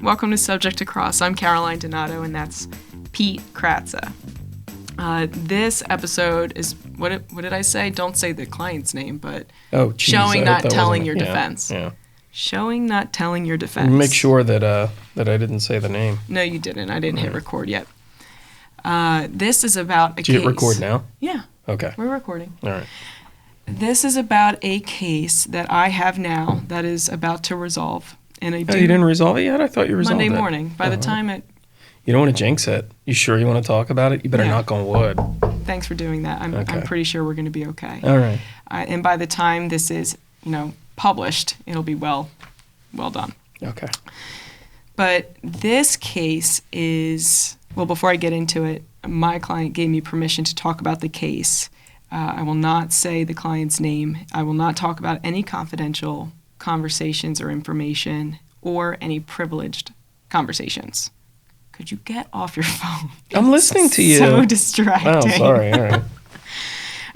Welcome to Subject to Cross. I'm Caroline Donato, and that's Pete Kratza. This episode is, what did I say? Don't say the client's name, but showing, not telling your defense. Yeah. Showing, not telling your defense. Make sure that I didn't say the name. No, you didn't. I didn't hit record yet. This is about a case. Do you hit record now? Yeah. Okay. We're recording. All right. This is about a case that I have now that is about to resolve. And I do. Oh, you didn't resolve it yet? I thought you resolved it. Monday morning. By the time it... You don't want to jinx it. You sure you want to talk about it? You better knock on wood. Thanks for doing that. I'm pretty sure we're going to be okay. All right. And by the time this is, published, it'll be well done. Okay. But this case is, well, before I get into it, my client gave me permission to talk about the case. I will not say the client's name. I will not talk about any confidential conversations or information or any privileged conversations. Could you get off your phone? I'm listening to you. So distracting. Oh, sorry. All right.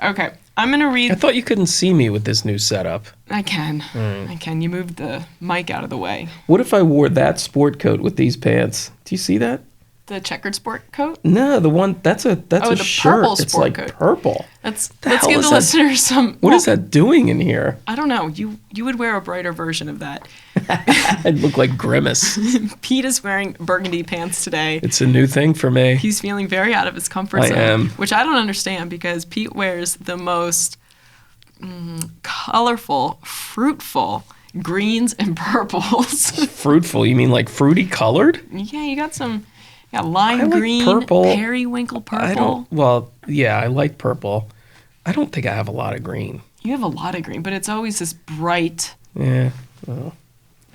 Okay. I'm going to read. I thought you couldn't see me with this new setup. I can. Right. I can. You moved the mic out of the way. What if I wore that sport coat with these pants? Do you see that? The checkered sport coat? No, the one that's a the shirt. purple It's sport like coat. purple. Let's hell give is the that? listeners some. What is that doing in here? I don't know. You would wear a brighter version of that. I'd look like Grimace. Pete is wearing burgundy pants today. It's a new thing for me. He's feeling very out of his comfort I zone. am. Which I don't understand because Pete wears the most colorful, fruitful greens and purples. Fruitful? You mean like fruity colored? Yeah, you got some. Yeah, lime I like green, purple. periwinkle purple. I like purple. I don't think I have a lot of green. You have a lot of green, but it's always this bright. Yeah, well,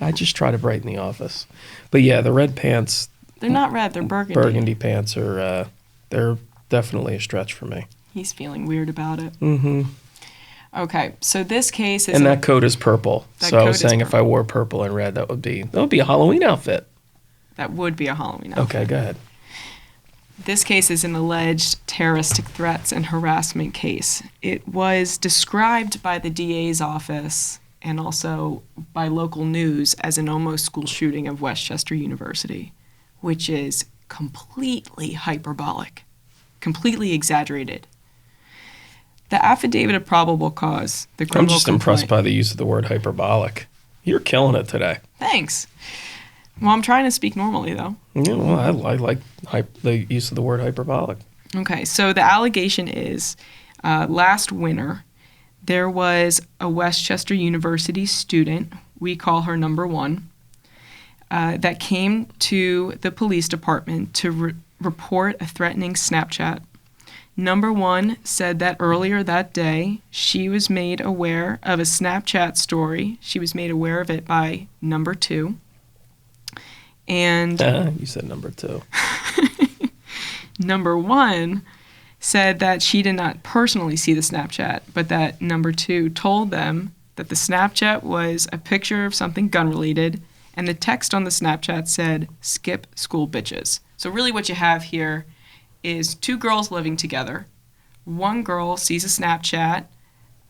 I just try to brighten the office. But yeah, the red pants. They're not red, they're burgundy. Burgundy pants are, they're definitely a stretch for me. He's feeling weird about it. Mm-hmm. Okay, so this case is... And that coat is purple. So I was saying if I wore purple and red, that would be a Halloween outfit. That would be a Halloween outfit. Okay, go ahead. This case is an alleged terroristic threats and harassment case. It was described by the DA's office and also by local news as an almost school shooting of Westchester University, which is completely hyperbolic, completely exaggerated. The affidavit of probable cause, the criminal I'm just impressed by the use of the word hyperbolic. You're killing it today. Thanks. Well, I'm trying to speak normally, though. Yeah, well, I like the use of the word hyperbolic. Okay, so the allegation is last winter, there was a Westchester University student, we call her number one, that came to the police department to report a threatening Snapchat. Number one said that earlier that day, she was made aware of a Snapchat story. She was made aware of it by number two. And you said number two. Number one said that she did not personally see the Snapchat, but that number two told them that the Snapchat was a picture of something gun-related, and the text on the Snapchat said, "Skip school bitches." So really what you have here is two girls living together. One girl sees a Snapchat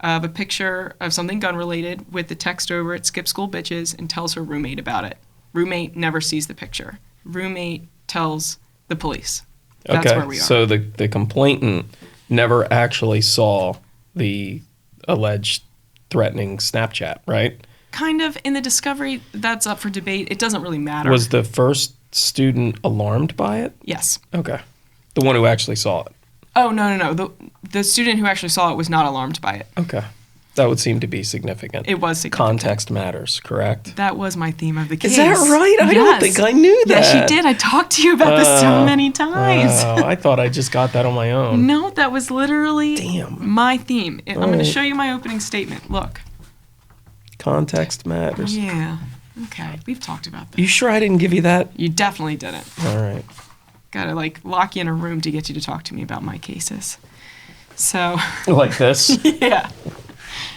of a picture of something gun-related with the text over it, "Skip school bitches," and tells her roommate about it. Roommate never sees the picture. Roommate tells the police. That's where we are. So the complainant never actually saw the alleged threatening Snapchat, right? Kind of. In the discovery, that's up for debate. It doesn't really matter. Was the first student alarmed by it? Yes. Okay. The one who actually saw it? Oh, no. The student who actually saw it was not alarmed by it. Okay. That would seem to be significant. It was significant. Context matters, correct? That was my theme of the case. Is that right? I don't think I knew that. Yes, you did. I talked to you about this so many times. Oh, I thought I just got that on my own. No, that was literally my theme. I'm going to right. show you my opening statement. Look. Context matters. Yeah. Okay. We've talked about that. You sure I didn't give you that? You definitely didn't. All right. Gotta lock you in a room to get you to talk to me about my cases. So. Like this? Yeah.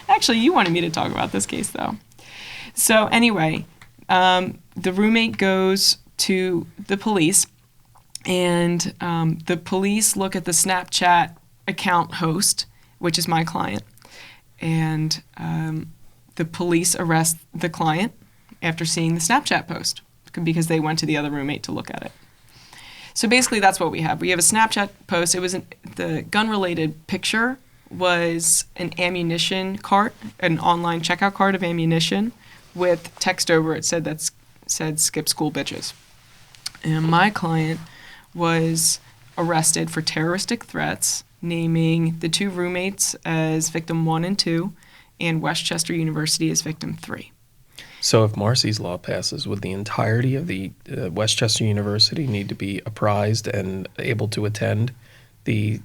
Actually, you wanted me to talk about this case, though. So anyway, the roommate goes to the police, and the police look at the Snapchat account host, which is my client, and the police arrest the client after seeing the Snapchat post. because they went to the other roommate to look at it. So basically, that's what we have. We have a Snapchat post. It was the gun-related picture was an ammunition cart, an online checkout cart of ammunition with text over it said "Skip school, bitches." And my client was arrested for terroristic threats, naming the 2 roommates as victim 1 and 2, and Westchester University as victim 3. So if Marcy's law passes, would the entirety of the Westchester University need to be apprised and able to attend the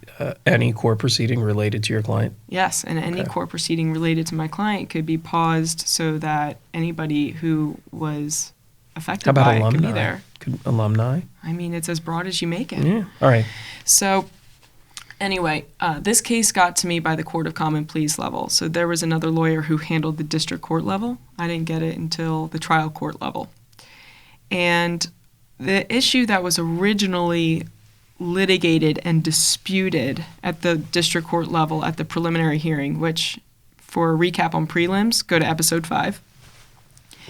any court proceeding related to your client? Yes, and any Okay. court proceeding related to my client could be paused so that anybody who was affected How about by it could be alumni? there. Could alumni? I mean, it's as broad as you make it. Yeah. All right. So, anyway, this case got to me by the Court of Common Pleas level. So there was another lawyer who handled the district court level. I didn't get it until the trial court level. And the issue that was originally litigated and disputed at the district court level at the preliminary hearing, which, for a recap on prelims, go to episode 5.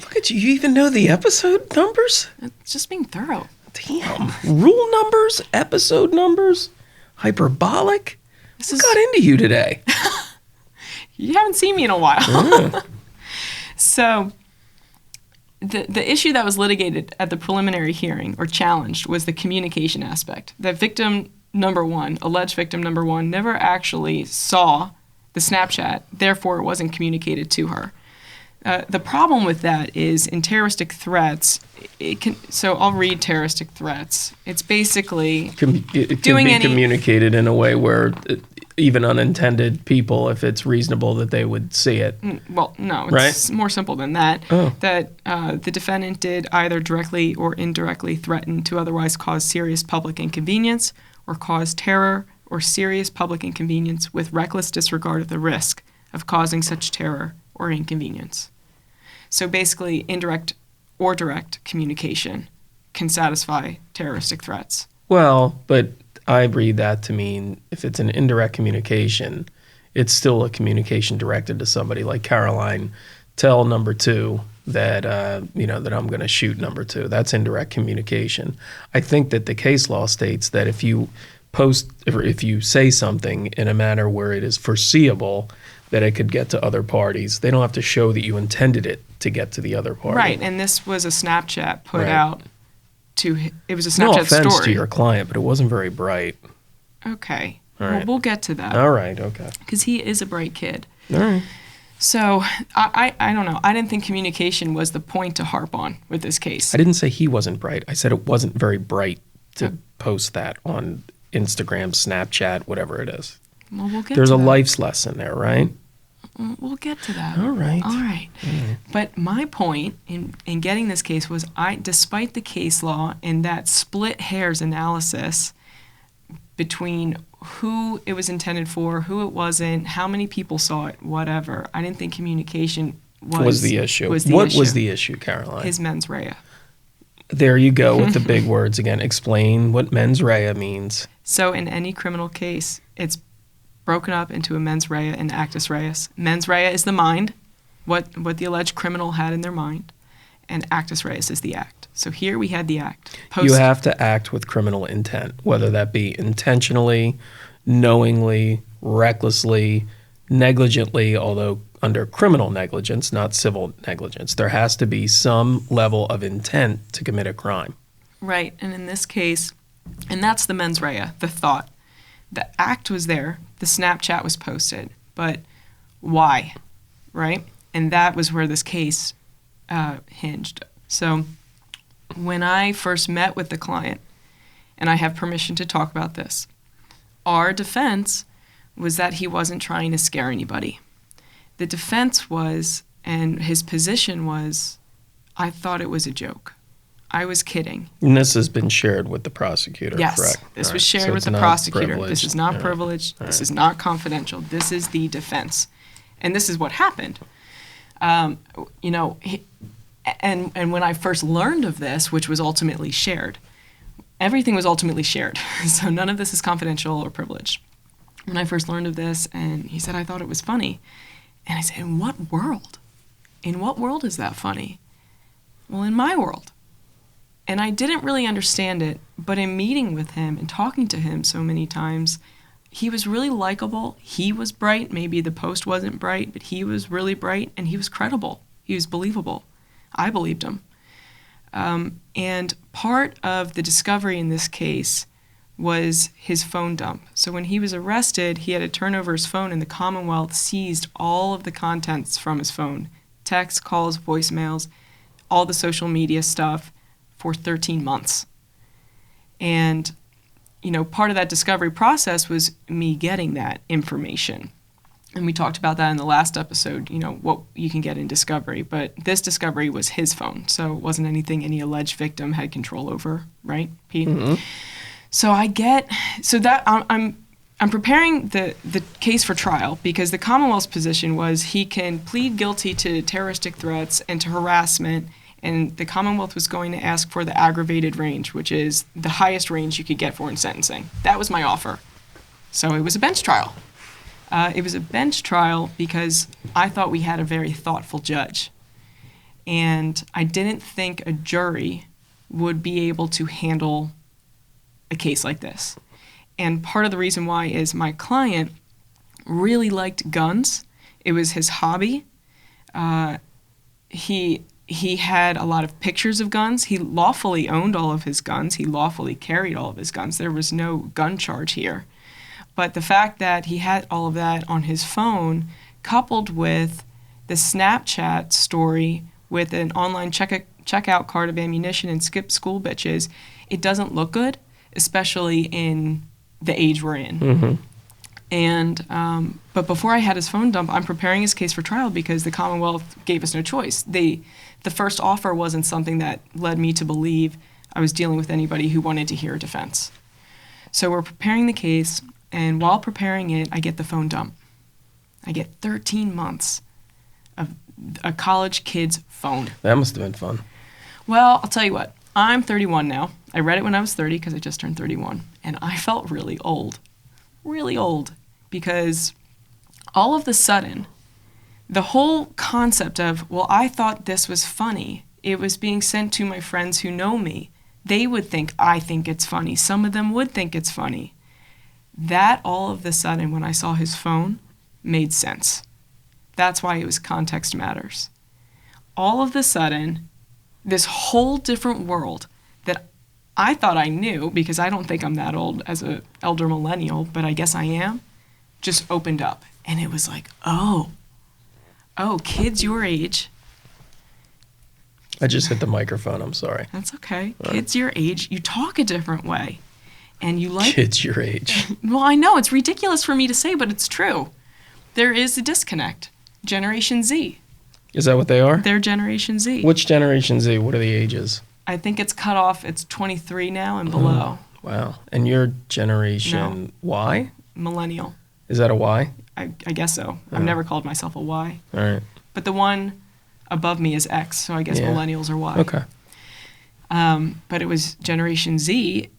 Look at you. You even know the episode numbers? It's just being thorough. Damn. Rule numbers, episode numbers, hyperbolic. This What is- got into you today? You haven't seen me in a while. Yeah. So the issue that was litigated at the preliminary hearing or challenged was the communication aspect. That victim number 1, alleged victim number 1, never actually saw the Snapchat, therefore it wasn't communicated to her. The problem with that is in terroristic threats, so I'll read terroristic threats. It's basically It can Doing be any- communicated in a way where even unintended people, if it's reasonable that they would see it. Well, no, Right? it's more simple than that. Oh. That the defendant did either directly or indirectly threaten to otherwise cause serious public inconvenience or cause terror or serious public inconvenience with reckless disregard of the risk of causing such terror or inconvenience. So basically, indirect or direct communication can satisfy terroristic threats. Well, but I read that to mean if it's an indirect communication, it's still a communication directed to somebody like Caroline. Tell number 2 that that I'm going to shoot number 2. That's indirect communication. I think that the case law states that if you if you say something in a manner where it is foreseeable that it could get to other parties, they don't have to show that you intended it to get to the other party. Right, and this was a Snapchat put Right. out to. It was a Snapchat No offense story. to your client, but it wasn't very bright. Okay. All Well, right. we'll get to that All right, okay. because he is a bright kid. All right. So I don't know. I didn't think communication was the point to harp on with this case. I didn't say he wasn't bright. I said it wasn't very bright to post that on Instagram, Snapchat, whatever it is. Well, we'll get There's to a that. life's lesson there, right? We'll get to that. All right. All right. But my point in getting this case was despite the case law and that split hairs analysis between who it was intended for, who it wasn't, how many people saw it, whatever, I didn't think communication was the issue. Was the What issue. was the issue, Caroline? His mens rea. There you go with the big words again. Explain what mens rea means. So in any criminal case, it's broken up into a mens rea and actus reus. Mens rea is the mind, what the alleged criminal had in their mind, and actus reus is the act. So here we had the act. You have to act with criminal intent, whether that be intentionally, knowingly, recklessly, negligently, although under criminal negligence, not civil negligence. There has to be some level of intent to commit a crime. Right, and in this case, and that's the mens rea, the thought. The act was there, the Snapchat was posted, but why, right? And that was where this case hinged. So when I first met with the client, and I have permission to talk about this, our defense was that he wasn't trying to scare anybody. The defense was, and his position was, I thought it was a joke. I was kidding. And this has been shared with the prosecutor, Yes, correct? this All was right. shared So with it's the not prosecutor. This privileged. is not All right. privileged. All This right. is not confidential. This is the defense. And this is what happened. And when I first learned of this, which was ultimately shared, everything was ultimately shared. So none of this is confidential or privileged. When I first learned of this, and he said, I thought it was funny. And I said, in what world? In what world is that funny? Well, in my world. And I didn't really understand it, but in meeting with him and talking to him so many times, he was really likable. He was bright. Maybe the post wasn't bright, but he was really bright, and he was credible. He was believable. I believed him. And part of the discovery in this case was his phone dump. So when he was arrested, he had to turn over his phone, and the Commonwealth seized all of the contents from his phone. Texts, calls, voicemails, all the social media stuff for 13 months. And, part of that discovery process was me getting that information. And we talked about that in the last episode, what you can get in discovery. But this discovery was his phone, so it wasn't anything any alleged victim had control over, right, Pete? Mm-hmm. So I'm preparing the case for trial because the Commonwealth's position was he can plead guilty to terroristic threats and to harassment, and the Commonwealth was going to ask for the aggravated range, which is the highest range you could get for in sentencing. That was my offer. So it was a bench trial. It was a bench trial because I thought we had a very thoughtful judge. And I didn't think a jury would be able to handle a case like this. And part of the reason why is my client really liked guns. It was his hobby. He had a lot of pictures of guns. He lawfully owned all of his guns. He lawfully carried all of his guns. There was no gun charge here. But the fact that he had all of that on his phone, coupled with the Snapchat story with an online checkout cart of ammunition and skip school bitches, it doesn't look good, especially in the age we're in. Mm-hmm. And but before I had his phone dump, I'm preparing his case for trial because the Commonwealth gave us no choice. The first offer wasn't something that led me to believe I was dealing with anybody who wanted to hear a defense. So we're preparing the case, and while preparing it, I get the phone dump. I get 13 months of a college kid's phone. That must have been fun. Well, I'll tell you what. I'm 31 now. I read it when I was 30 because I just turned 31. And I felt really old. Really old. Because all of a sudden, the whole concept of, well, I thought this was funny. It was being sent to my friends who know me. They would think I think it's funny. Some of them would think it's funny. That all of a sudden, when I saw his phone, made sense. That's why it was context matters. All of a sudden, this whole different world that I thought I knew, because I don't think I'm that old as an elder millennial, but I guess I am, just opened up. And it was like, oh, kids your age. I just hit the microphone. I'm sorry. That's okay. Kids your age, you talk a different way. And you like kids your age. Well, I know it's ridiculous for me to say, but it's true. There is a disconnect. Generation Z. Is that what they are? They're Generation Z. Which Generation Z? What are the ages? I think it's cut off. It's 23 now and below. Wow. And your Generation Y? Millennial. Is that a Y? I guess so. I've never called myself a Y. All right. But the one above me is X, so I guess millennials are Y. Okay. But it was Generation Z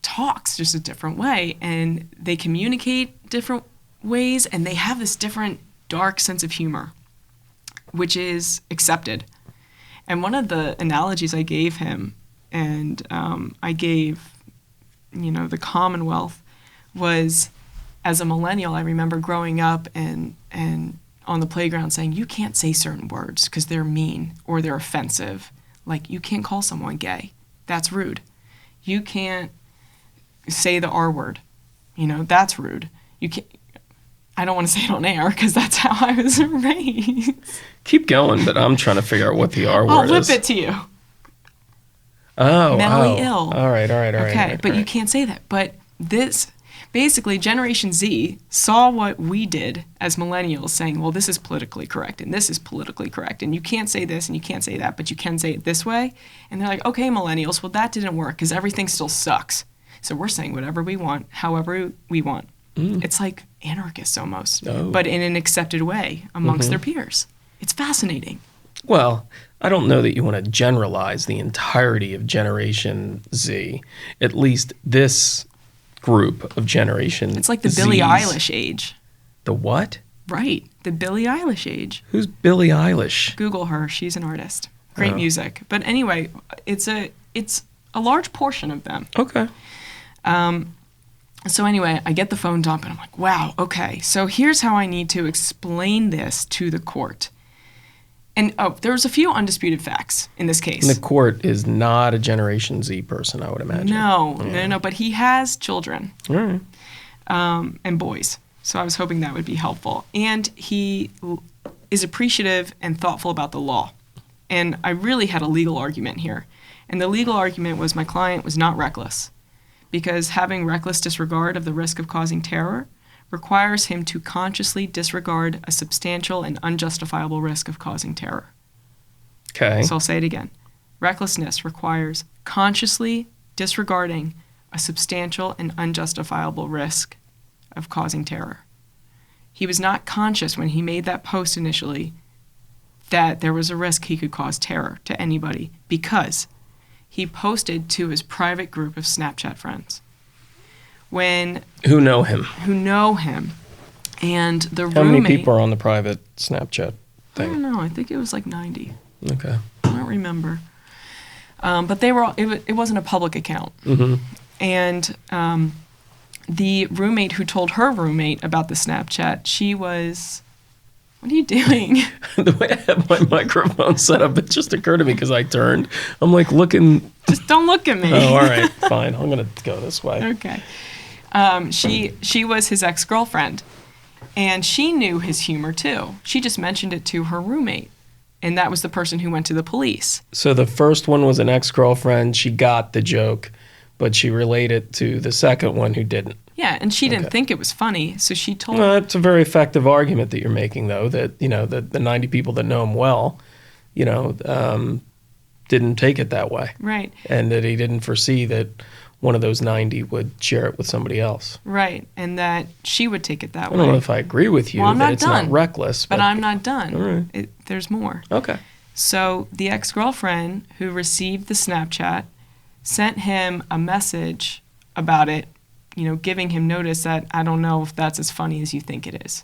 talks just a different way, and they communicate different ways, and they have this different dark sense of humor, which is accepted. And one of the analogies I gave him, and I gave, the Commonwealth, was as a millennial, I remember growing up and on the playground saying, you can't say certain words because they're mean or they're offensive. Like, you can't call someone gay. That's rude. You can't say the R word. That's rude. You can't. I don't want to say it on air because that's how I was raised. Keep going, but I'm trying to figure out what the R word is. I'll whip it to you. Oh, mentally ill. All right. Okay, but you can't say that. But this, basically, Generation Z saw what we did as millennials, saying, well, this is politically correct, and this is politically correct, and you can't say this, and you can't say that, but you can say it this way. And they're like, okay, millennials, well, that didn't work because everything still sucks. So we're saying whatever we want, however we want. It's like anarchists almost, but in an accepted way amongst their peers. It's fascinating. Well, I don't know that you want to generalize the entirety of Generation Z. At least this group of Generation It's like the Zs. Billie Eilish age. The what? Right, the Billie Eilish age. Who's Billie Eilish? Google her. She's an artist. Great music. But anyway, it's it's a large portion of them. Okay. So anyway, I get the phone dump and I'm like, wow, okay, so here's how I need to explain this to the court. And there was a few undisputed facts in this case. And the court is not a Generation Z person, I would imagine. No, but he has children. All right. And boys. So I was hoping that would be helpful. And he is appreciative and thoughtful about the law. And I really had a legal argument here. And the legal argument was my client was not reckless, because having reckless disregard of the risk of causing terror requires him to consciously disregard a substantial and unjustifiable risk of causing terror. Okay. So I'll say it again. Recklessness requires consciously disregarding a substantial and unjustifiable risk of causing terror. He was not conscious when he made that post initially that there was a risk he could cause terror to anybody, because he posted to his private group of Snapchat friends. Who know him? And the How roommate... many people are on the private Snapchat I don't thing? know. I think it was like 90. Okay. I don't remember. But they were. It wasn't a public account. Mm-hmm. And the roommate who told her roommate about the Snapchat, she was... What are you doing? The way I have my microphone set up, it just occurred to me because I turned. I'm like looking. Just don't look at me. Oh, all right, fine. I'm gonna go this way. Okay. She was his ex-girlfriend, and she knew his humor too. She just mentioned it to her roommate, and that was the person who went to the police. So the first one was an ex-girlfriend. She got the joke, but she related to the second one who didn't. Yeah, and she didn't Okay. think it was funny, so she told... Well, that's a very effective argument that you're making, though. That the 90 people that know him well, didn't take it that way, Right, and that he didn't foresee that one of those 90 would share it with somebody else. right, and that she would take it that I way. don't know if I agree with you Well, I'm that not it's done. not reckless, But I'm not done. All right. There's more. Okay. So the ex-girlfriend who received the Snapchat sent him a message about it, giving him notice that I don't know if that's as funny as you think it is.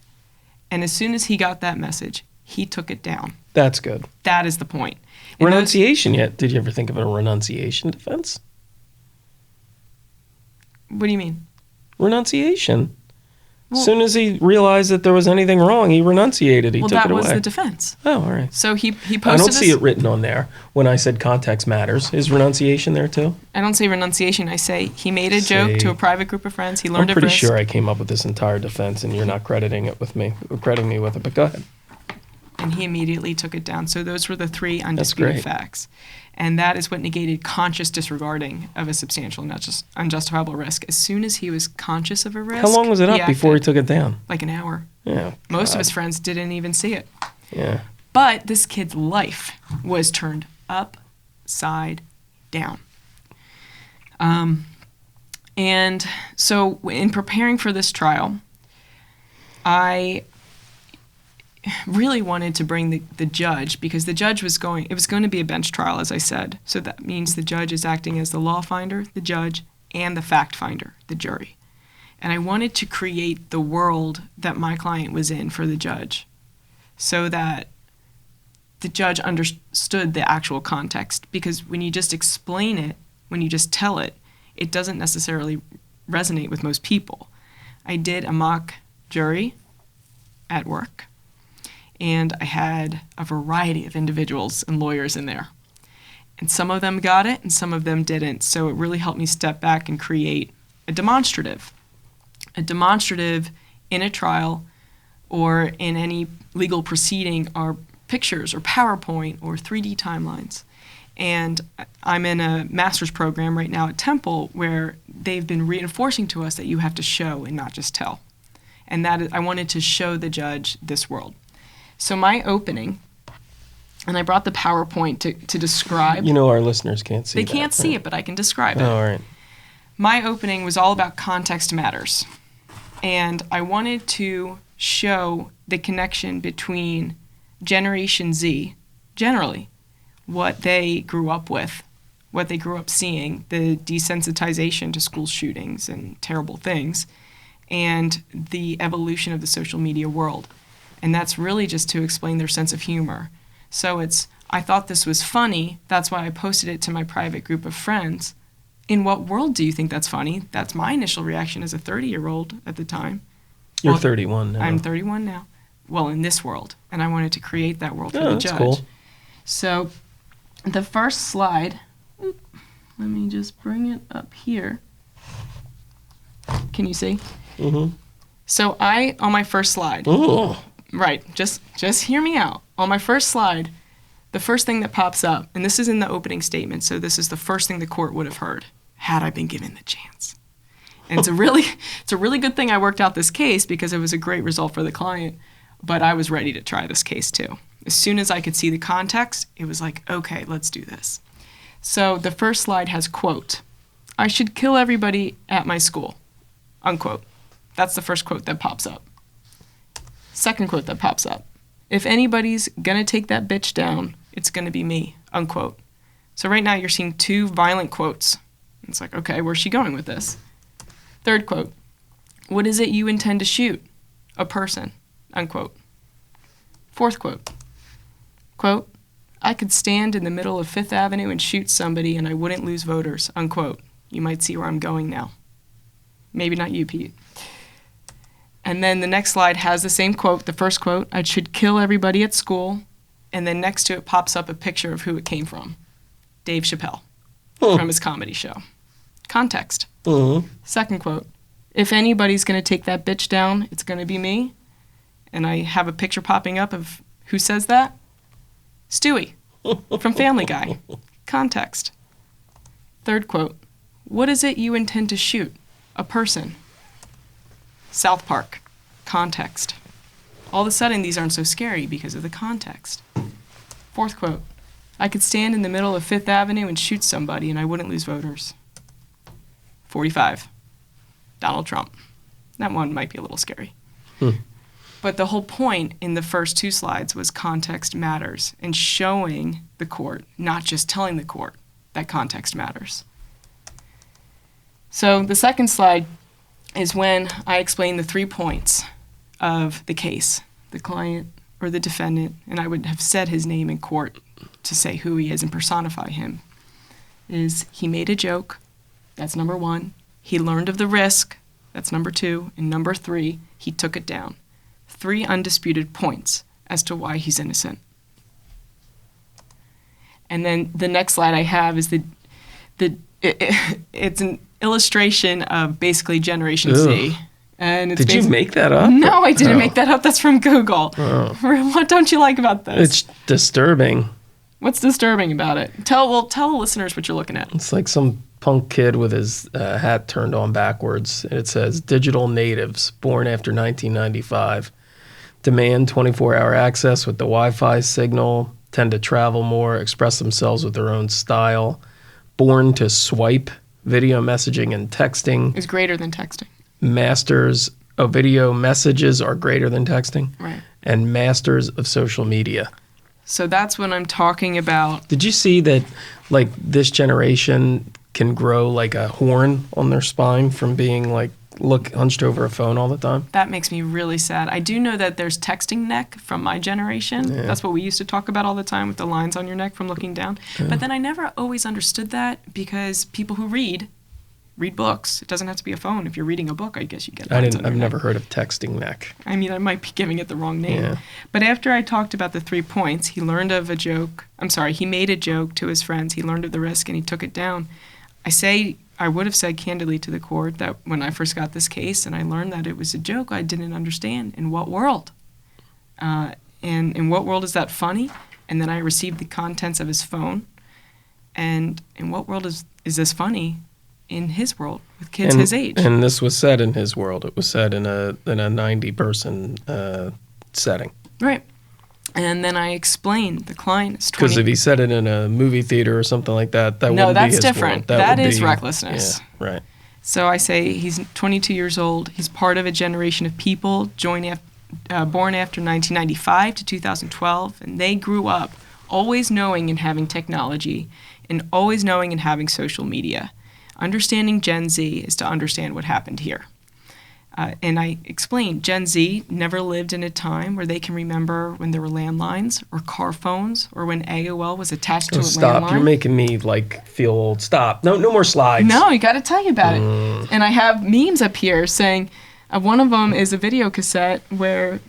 And as soon as he got that message, he took it down. That's good. That is the point. And Renunciation yet? Did you ever think of a renunciation defense? what do you mean? Renunciation. Well- As soon as he realized that there was anything wrong, he renunciated. He Well, took that it was away. the defense. Oh, all right. So he posted I don't this. see it written on there when I said context matters. Is renunciation there too? I don't say renunciation. I say he made a joke See. to a private group of friends. He I'm learned a pretty risk. sure I came up with this entire defense, and you're not crediting me with it. But go ahead. And he immediately took it down. So those were the three great. undisputed facts. And that is what negated conscious disregarding of a substantial and unjustifiable risk. As soon as he was conscious of a risk... How long was it up before he acted. took it down? Like an hour. Yeah. Most of God. his friends didn't even see it. Yeah. But this kid's life was turned upside down. And so in preparing for this trial, I really wanted to bring the judge, because the judge was going to be a bench trial, as I said. So that means the judge is acting as the law finder, the judge, and the fact finder, the jury. And I wanted to create the world that my client was in for the judge, so that the judge understood the actual context. Because when you just explain it, when you just tell it, it doesn't necessarily resonate with most people. I did a mock jury at work, and I had a variety of individuals and lawyers in there. And some of them got it and some of them didn't. So it really helped me step back and create a demonstrative. A demonstrative in a trial or in any legal proceeding are pictures or PowerPoint or 3D timelines. And I'm in a master's program right now at Temple where they've been reinforcing to us that you have to show and not just tell. And I wanted to show the judge this world. So my opening, and I brought the PowerPoint to describe. Our listeners can't see They that, can't see right? it, but I can describe it. Oh, all right. My opening was all about context matters. And I wanted to show the connection between Generation Z, generally, what they grew up with, what they grew up seeing, the desensitization to school shootings and terrible things, and the evolution of the social media world. And that's really just to explain their sense of humor. So it's I thought this was funny. That's why I posted it to my private group of friends. In what world do you think that's funny? That's my initial reaction as a 30-year-old at the time. You're Well, 31 now. I'm 31 now. Well, in this world. And I wanted to create that world for Oh, the that's judge. cool. So the first slide, let me just bring it up here. Can you see? Mm-hmm. So on my first slide, Oh, right, just hear me out. On my first slide, the first thing that pops up, and this is in the opening statement, so this is the first thing the court would have heard had I been given the chance. And it's a really good thing I worked out this case because it was a great result for the client, but I was ready to try this case too. As soon as I could see the context, it was like, okay, let's do this. So the first slide has, quote, "I should kill everybody at my school," unquote. That's the first quote that pops up. Second quote that pops up, "If anybody's gonna take that bitch down, it's gonna be me," unquote. So right now you're seeing two violent quotes. It's like, okay, where's she going with this? Third quote, "What is it you intend to shoot? A person," unquote. Fourth quote, quote, "I could stand in the middle of Fifth Avenue and shoot somebody and I wouldn't lose voters," unquote. You might see where I'm going now. Maybe not you, Pete. And then the next slide has the same quote, the first quote, "I should kill everybody at school," and then next to it pops up a picture of who it came from. Dave Chappelle from his comedy show. Context. Mm-hmm. Second quote, "If anybody's going to take that bitch down, it's going to be me." And I have a picture popping up of who says that? Stewie from Family Guy. Context. Third quote, "What is it you intend to shoot? A person." South Park. Context. All of a sudden, these aren't so scary because of the context. Fourth quote, "I could stand in the middle of Fifth Avenue and shoot somebody and I wouldn't lose voters." 45. Donald Trump. That one might be a little scary. But the whole point in the first two slides was context matters and showing the court, not just telling the court that context matters. So the second slide is when I explain the 3 points of the case, the client or the defendant, and I would have said his name in court to say who he is and personify him, is he made a joke, that's number 1. He learned of the risk, that's number 2. And number 3, he took it down. 3 undisputed points as to why he's innocent. And then the next slide I have is it's an illustration of basically Generation Z. And it's Did you make that up? No, I didn't make that up. That's from Google. Oh. What don't you like about this? It's disturbing. What's disturbing about it? Tell the listeners what you're looking at. It's like some punk kid with his hat turned on backwards. And it says, "Digital natives born after 1995 demand 24-hour access with the Wi-Fi signal, tend to travel more, express themselves with their own style, born to swipe, video messaging and texting, Is greater than texting. masters of video messages are greater than texting, Right. and masters of social media." So that's what I'm talking about. Did you see that, like, this generation can grow like a horn on their spine from being like hunched over a phone all the time? That makes me really sad. I do know that there's texting neck from my generation. Yeah. That's what we used to talk about all the time with the lines on your neck from looking down. But then I never always understood that because people who read books. It doesn't have to be a phone. If you're reading a book, I guess you get lines on your I've neck. never heard of texting neck. I mean, I might be giving it the wrong name. Yeah. But after I talked about the 3 points, he learned of a joke. He made a joke to his friends. He learned of the risk and he took it down. I would have said candidly to the court that when I first got this case and I learned that it was a joke, I didn't understand. In what world? And in what world is that funny? And then I received the contents of his phone. And in what world is this funny? In his world, with kids his age. And this was said in his world. It was said in a 90-person setting. Right. And then I explained the client is 20. Because if he said it in a movie theater or something like that, that No, wouldn't be that's his different. world. That would is be- recklessness. Yeah, right. So I say he's 22 years old. He's part of a generation of people born after 1995 to 2012, and they grew up always knowing and having technology and always knowing and having social media. Understanding Gen Z is to understand what happened here. And I explained Gen Z never lived in a time where they can remember when there were landlines or car phones or when AOL was attached to a Stop. landline. You're making me feel old. Stop. No more slides. No, I got to tell you about it. And I have memes up here saying one of them is a video cassette where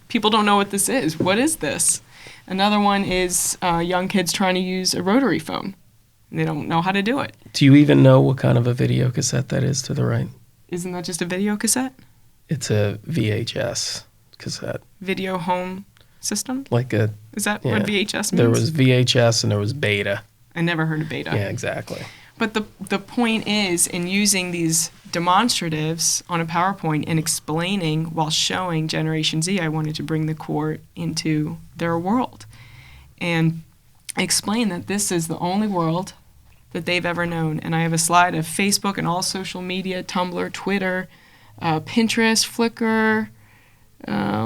people don't know what this is. What is this? Another one is young kids trying to use a rotary phone. They don't know how to do it. Do you even know what kind of a video cassette that is to the right? Isn't that just a video cassette? It's a VHS cassette. Video home system? Is that Yeah. what VHS means? There was VHS and there was Beta. I never heard of Beta. Yeah, exactly. But the point is, in using these demonstratives on a PowerPoint and explaining while showing Generation Z, I wanted to bring the court into their world and explain that this is the only world that they've ever known. And I have a slide of Facebook and all social media, Tumblr, Twitter, Pinterest, Flickr,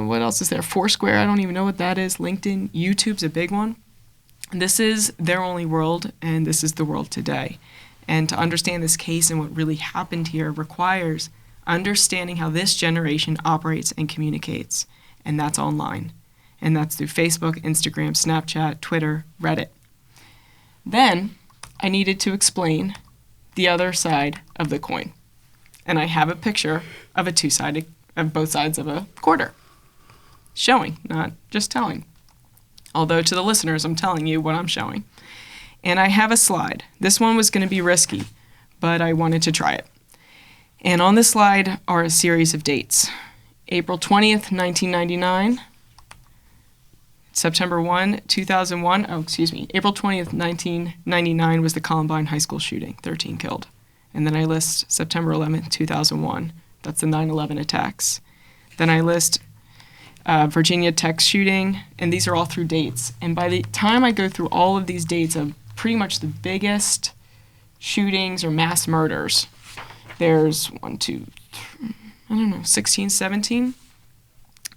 what else is there? Foursquare, I don't even know what that is. LinkedIn, YouTube's a big one. This is their only world, and this is the world today. And to understand this case and what really happened here requires understanding how this generation operates and communicates. And that's online. And that's through Facebook, Instagram, Snapchat, Twitter, Reddit. Then I needed to explain the other side of the coin. And I have a picture of of both sides of a quarter. Showing, not just telling. Although to the listeners, I'm telling you what I'm showing. And I have a slide. This one was going to be risky, but I wanted to try it. And on this slide are a series of dates. April 20th, 1999. September 1, 2001. April 20th, 1999 was the Columbine High School shooting, 13 killed. And then I list September 11th, 2001. That's the 9/11 attacks. Then I list Virginia Tech shooting, and these are all through dates. And by the time I go through all of these dates of pretty much the biggest shootings or mass murders, there's 16, 17.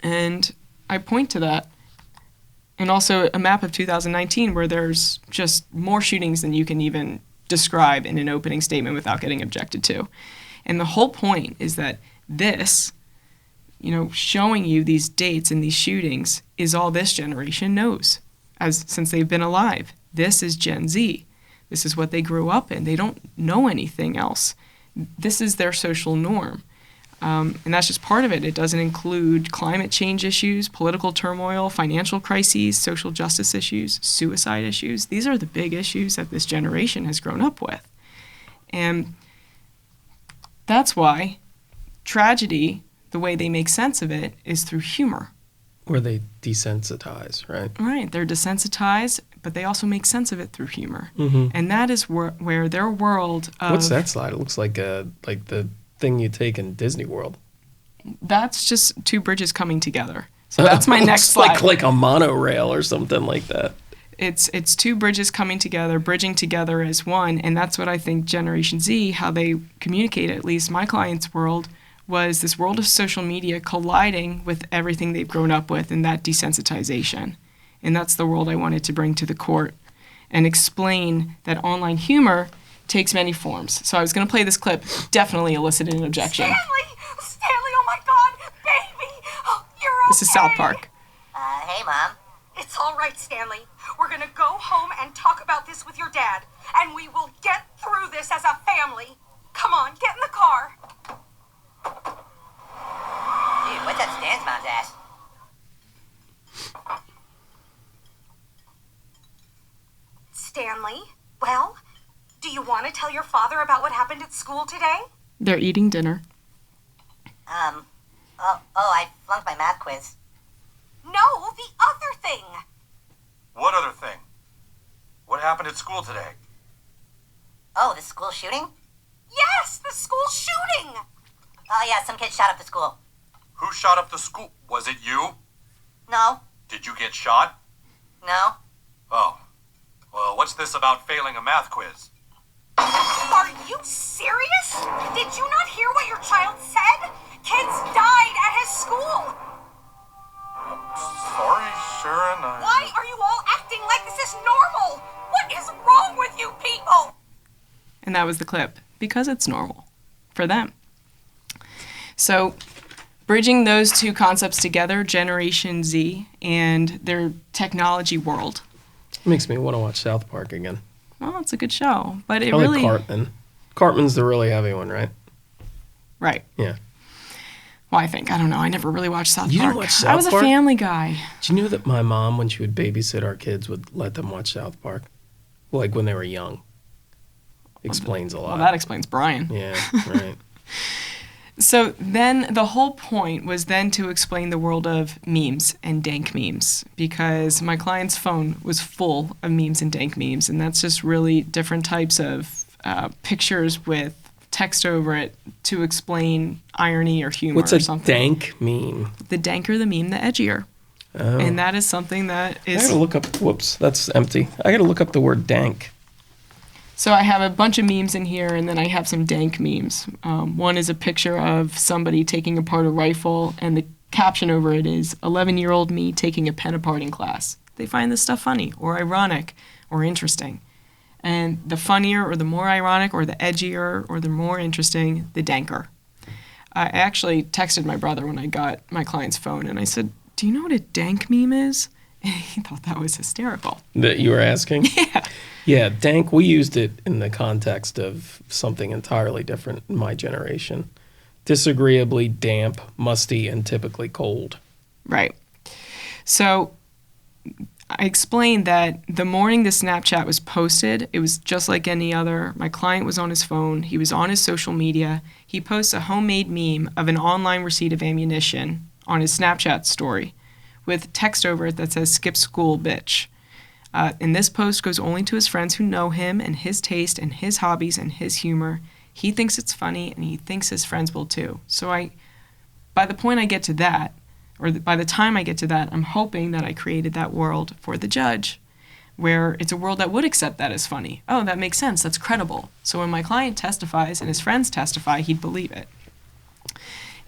And I point to that. And also a map of 2019 where there's just more shootings than you can even describe in an opening statement without getting objected to. And the whole point is that this, showing you these dates and these shootings is all this generation knows since they've been alive. This is Gen Z. This is what they grew up in. They don't know anything else. This is their social norm. And that's just part of it. It doesn't include climate change issues, political turmoil, financial crises, social justice issues, suicide issues. These are the big issues that this generation has grown up with. And that's why tragedy, the way they make sense of it, is through humor. Where they desensitize, right? Right. They're desensitized, but they also make sense of it through humor. Mm-hmm. And that is where their world of... What's that slide? It looks like the thing you take in Disney World. That's just two bridges coming together. So that's my next slide. Like a monorail or something like that. It's two bridges coming together, bridging together as one, and that's what I think Generation Z, how they communicate, at least my client's world, was this world of social media colliding with everything they've grown up with and that desensitization. And that's the world I wanted to bring to the court and explain that online humor takes many forms. So I was going to play this clip, definitely elicited an objection. Stanley, oh my God, baby, oh, you're okay. This is South Park. Hey, Mom. It's all right, Stanley. We're going to go home and talk about this with your dad, and we will get through this as a family. Come on, get in the car. Dude, what's up Stan's mom's ass? Stanley, well, do you want to tell your father about what happened at school today? They're eating dinner. I flunked my math quiz. No, the other thing. What other thing? What happened at school today? Oh, the school shooting? Yes, the school shooting. Oh, yeah, some kid shot up the school. Who shot up the school? Was it you? No. Did you get shot? No. Oh. Well, what's this about failing a math quiz? Are you serious? Did you not hear what your child said? Kids died at his school. Sorry, Sharon. Why are you all acting like this is normal? What is wrong with you people? And that was the clip. Because it's normal for them. So, bridging those two concepts together, Generation Z and their technology world. Makes me want to watch South Park again. Well, it's a good show, but it I really like Cartman. Cartman's the really heavy one, right? right. Yeah. Well, I think I don't know. I never really watched South You Park. didn't watch South I was Park? a Family Guy. Do you know that my mom, when she would babysit our kids, would let them watch South Park? Like when they were young. Explains a lot. Well, that explains Brian. Yeah, right. So then the whole point was then to explain the world of memes and dank memes because my client's phone was full of memes and dank memes, and that's just really different types of pictures with text over it to explain irony or humor What's or a something. dank meme? The danker the meme, the edgier. Oh. And that is something that I is... gotta look up, whoops, that's empty. I gotta look up the word dank. So I have a bunch of memes in here, and then I have some dank memes. One is a picture of somebody taking apart a rifle, and the caption over it is 11-year-old me taking a pen apart in class. They find this stuff funny or ironic or interesting. And the funnier or the more ironic or the edgier or the more interesting, the danker. I actually texted my brother when I got my client's phone, and I said, "Do you know what a dank meme is?" And he thought that was hysterical. That you were asking? Yeah. Yeah, dank, we used it in the context of something entirely different in my generation. Disagreeably damp, musty, and typically cold. Right. So I explained that the morning the Snapchat was posted, it was just like any other. My client was on his phone. He was on his social media. He posts a homemade meme of an online receipt of ammunition on his Snapchat story with text over it that says, "Skip school, bitch." And this post goes only to his friends who know him and his taste and his hobbies and his humor. He thinks it's funny, and he thinks his friends will too. So by the point I get to that, by the time I get to that, I'm hoping that I created that world for the judge, where it's a world that would accept that as funny. Oh, that makes sense. That's credible. So when my client testifies and his friends testify, he'd believe it.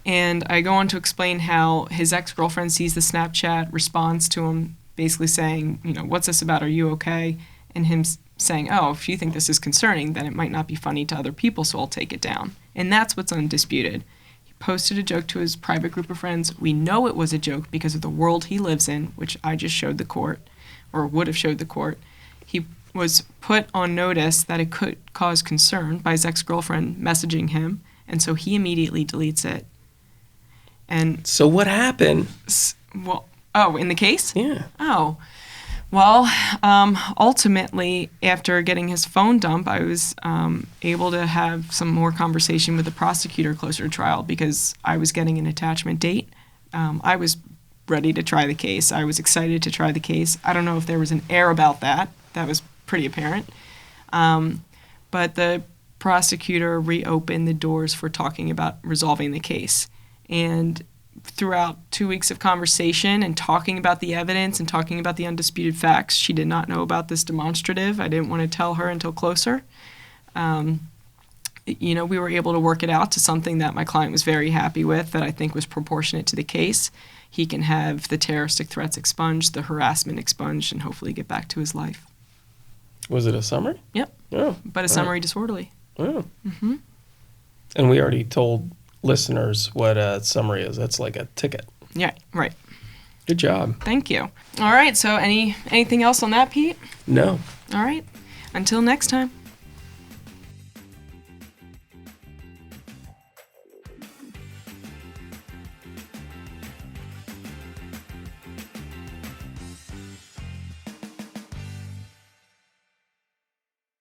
And I go on to explain how his ex-girlfriend sees the Snapchat, responds to him, basically saying, "What's this about? Are you okay?" And him saying, "Oh, if you think this is concerning, then it might not be funny to other people, so I'll take it down." And that's what's undisputed. He posted a joke to his private group of friends. We know it was a joke because of the world he lives in, which I just showed the court, or would have showed the court. He was put on notice that it could cause concern by his ex-girlfriend messaging him, and so he immediately deletes it. And So what happened? in the case? Yeah. Oh, well, ultimately, after getting his phone dumped, I was able to have some more conversation with the prosecutor closer to trial because I was getting an attachment date. I was ready to try the case. I was excited to try the case. I don't know if there was an air about that. That was pretty apparent. But the prosecutor reopened the doors for talking about resolving the case. And throughout 2 weeks of conversation and talking about the evidence and talking about the undisputed facts, she did not know about this demonstrative. I didn't want to tell her until closer. We were able to work it out to something that my client was very happy with, that I think was proportionate to the case. He can have the terroristic threats expunged, the harassment expunged, and hopefully get back to his life. Was it a summary? Yep. Oh. But a summary disorderly. Oh. Mm-hmm. And we already told listeners what a summary is. That's like a ticket. Yeah, right. Good job. Thank you. All right, so anything else on that, Pete? No. All right. Until next time.